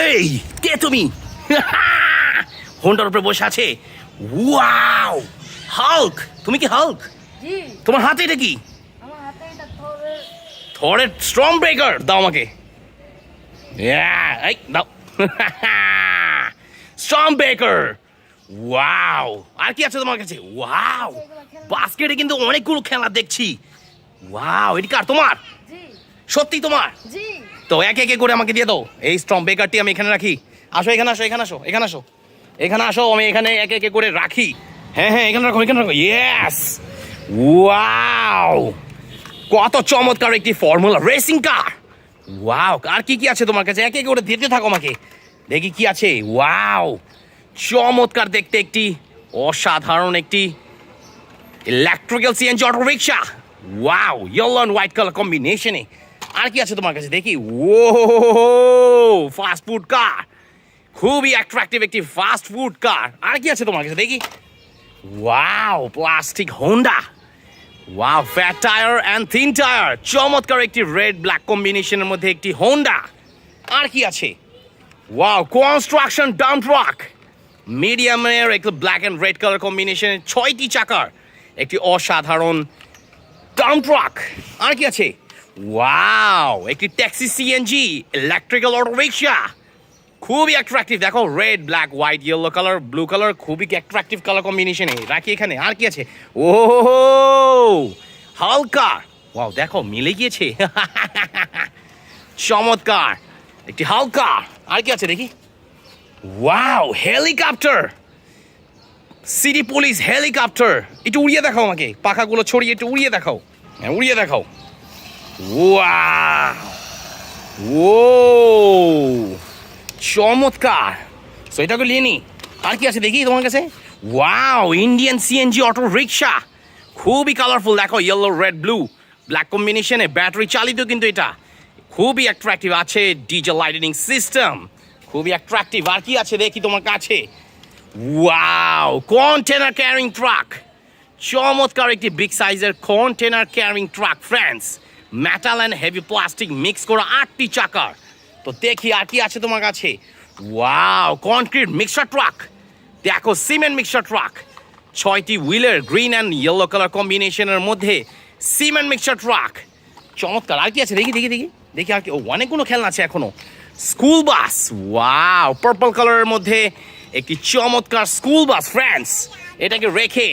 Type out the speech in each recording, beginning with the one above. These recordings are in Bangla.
এই কে তুমি? হোন্ডার উপরে বসে আছে। Wow, Hulk! তুমি কি হাল্ক? জি, তোমার হাতে এটা কি? আমার হাতে এটা থরের। থরের স্টর্ম ব্রেকার দাও আমাকে। এই দাও। Storm breaker. ওয়াও, আর কি আছে তোমার কাছে? ওয়াও, বাস্কেটে কিন্তু অনেকগুলো খেলা দেখছি। ওয়াও, এটি কার? তোমার? জি সত্যি তোমার? জি তো একে একে করে আমাকে দিয়ে দাও। এই স্ট্রম বেকারটি আমি এখানে রাখি। আসো, এখানে আসো, এখানে আসো, এখানে আসো, এখানে আসো। আমি এখানে একে একে করে রাখি। হ্যাঁ হ্যাঁ, এখানে রাখো, এখানে রাখো। ইয়েস! ওয়াও, কত চমৎকার একটি ফর্মুলা রেসিং কার। ওয়াও, আর কি কি আছে তোমার কাছে? একে একে করে দিতে থাকো আমাকে, দেখি কি আছে। ওয়াও, চমৎকার দেখতে একটি অসাধারণ একটি electrical CNG auto rickshaw. Wow, yellow and white colour কম্বিনেশনে। আর কি আছে তোমার কাছে দেখি? ও, ফাস্ট ফুড কার, খুবই অ্যাট্রাকটিভ একটি ফাস্ট ফুড কার। আর কি আছে তোমার কাছে দেখি? Wow, plastic Honda. Wow, fat tyre and thin tyre, চমৎকার একটি রেড ব্ল্যাক কম্বিনেশনের মধ্যে একটি হোন্ডা। আর কি আছে? ওয়াও, কনস্ট্রাকশন ডাম্প ট্রাক, মিডিয়ামের একটু ব্ল্যাক অ্যান্ড রেড কালার কম্বিনেশনের 6টি চাকার একটি অসাধারণ ডাম্প ট্রাক। আর কি আছে? ওয়াও, একটি taxi CNG electrical auto rickshaw, খুবই অ্যাট্রাকটিভ। দেখো, red black white yellow colour blue colour, খুবই অ্যাট্রাকটিভ কালার কম্বিনেশনে রাখি এখানে। আর কি আছে? ও, হালকা। ওয়াও, দেখো মিলে গিয়েছে। চমৎকার একটি হালকা। আর কি আছে দেখি? Wow, helicopter, city police helicopter. একটু উড়িয়ে দেখাও আমাকে, পাখাগুলো ছড়িয়ে একটু উড়িয়ে দেখাও। হ্যাঁ, উড়িয়ে দেখাও। ওয়াও, ও, চমৎকার। সো এটাকে নিয়ে নি। আর কি আছে দেখি তোমার কাছে? Wow, Indian CNG auto rickshaw, খুবই কালারফুল। দেখো, ইয়েলো রেড ব্লু ব্ল্যাক কম্বিনেশনে, ব্যাটারি চালিত কিন্তু এটা, খুবই অ্যাট্রাকটিভ। আছে ডিজেল লাইটিং সিস্টেম, খুবই অ্যাট্রাকটিভ। আর কি আছে দেখি তোমার কাছে? ওয়াও, কন্টেনার ক্যারিং ট্রাক, চমৎকার একটি বিগ সাইজের container carrying truck friends, metal and heavy plastic mix করা 8টি চাকার। তো দেখি আর কি আছে তোমার কাছে? Wow, concrete mixer truck. দেখো, সিমেন্ট মিক্সার ট্রাক, 6টি হুইলের গ্রিন অ্যান্ড ইয়েলো কালার কম্বিনেশনের মধ্যে সিমেন্ট মিক্সার ট্রাক, চমৎকার। আর কি আছে দেখি দেখি দেখি দেখি আর কি? ও, অনেকগুলো খেলনা আছে এখনো। স্কুল বাস, ওয়াও, পার্পল কালারের মধ্যে একটি চমৎকার স্কুল বাস ফ্রেন্ডস, এটাকে রেখে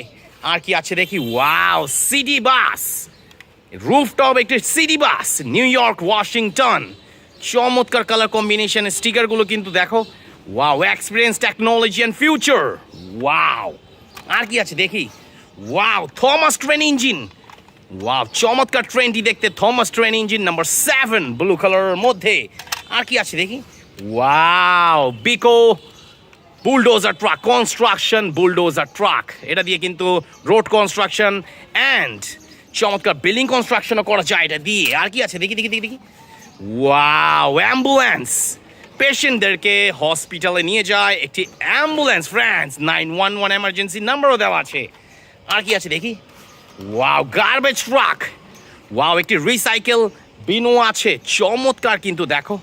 আর কি আছে দেখি? ওয়াও, সিটি বাস, রুফটপ একটি city bus, New York Washington, চমৎকার কালার কম্বিনেশন। স্টিকারগুলো কিন্তু দেখো। Wow, experience technology and future. Wow, আর কি আছে দেখি? Wow, Thomas train engine. Wow, চমৎকার ট্রেনটি দেখতে, Thomas train engine number 7 blue কালারের মধ্যে। আর কি আছে দেখি? ওয়াও, বিকো bulldozer truck, construction bulldozer truck, এটা দিয়ে কিন্তু রোড কনস্ট্রাকশন অ্যান্ড চমৎকার বিল্ডিং কনস্ট্রাকশনও করা যায় এটা দিয়ে। আর কি আছে দেখি দেখি দেখি দেখি? ওয়াও, অ্যাম্বুলেন্স, পেশেন্টদেরকে হসপিটালে নিয়ে যায় একটি অ্যাম্বুলেন্স ফ্রেন্ডস, 911 এমার্জেন্সি নাম্বারও দেওয়া আছে। আর কি আছে দেখি? Wow, garbage truck. ওয়াও, একটি রিসাইকেল বিনও আছে, চমৎকার কিন্তু দেখো।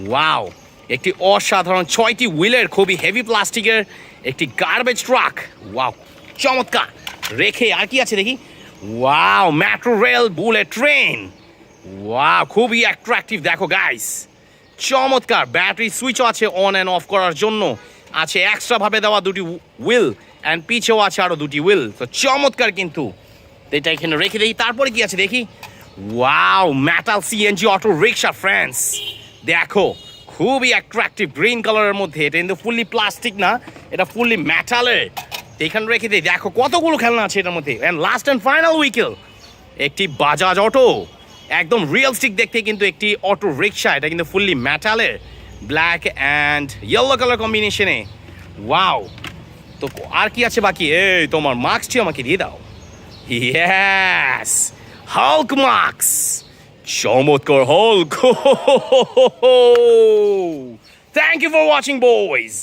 ওয়াও, একটি অসাধারণ 6টি হুইলের খুবই হেভি প্লাস্টিকের একটি গার্বেজ ট্রাক। ওয়াও, চমৎকার রেখে। আর কি আছে দেখি? Wow, metro rail bullet train. Wow, খুবই অ্যাট্রাকটিভ দেখো গাইস, চমৎকার। ব্যাটারি সুইচও আছে অন অ্যান্ড অফ করার জন্য, আছে এক্সট্রা ভাবে দেওয়া 2টি হুইল অ্যান্ড পিছেও আছে আরও 2টি হুইল। তো চমৎকার কিন্তু, এটা এখানে রেখে দিই। তারপরে কি আছে দেখি? Wow, metal CNG auto rickshaw friends, দেখো খুবই অ্যাট্রাকটিভ গ্রিন কালারের মধ্যে। এটা কিন্তু ফুললি প্লাস্টিক না, এটা ফুললি মেটালের। এখানে রেখে দিই। দেখো কতগুলো খেলনা আছে এটার মধ্যে। অ্যান্ড লাস্ট অ্যান্ড ফাইনাল উইকেল, একটি বাজাজ অটো, একদম রিয়েলস্টিক দেখতে কিন্তু একটি অটো রিক্সা। এটা কিন্তু ফুললি মেটালের, ব্ল্যাক অ্যান্ড ইয়েলো কালার কম্বিনেশনে। ওয়াও, তো আর কি আছে বাকি? এই তোমার মার্কসটি আমাকে দিয়ে দাও। ইয়েস, হাল্ক মার্কস, চমৎকার Hulk. Thank you for watching boys.